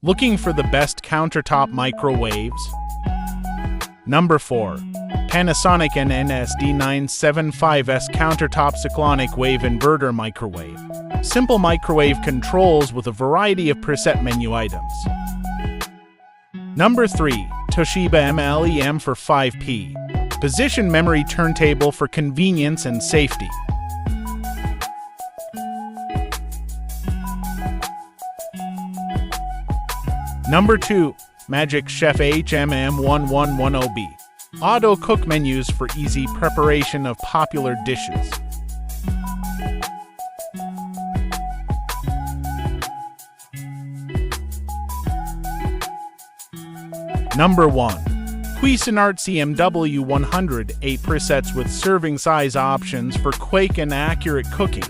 Looking for the best countertop microwaves? Number 4. Panasonic NNSD975S Countertop Cyclonic Wave Inverter Microwave. Simple microwave controls with a variety of preset menu items. Number 3. Toshiba MLEM for 5P. Position memory turntable for convenience and safety. Number 2. Magic Chef HMM1110B. Auto cook menus for easy preparation of popular dishes. Number 1. Cuisinart CMW 100, 8 presets with serving size options for quick and accurate cooking.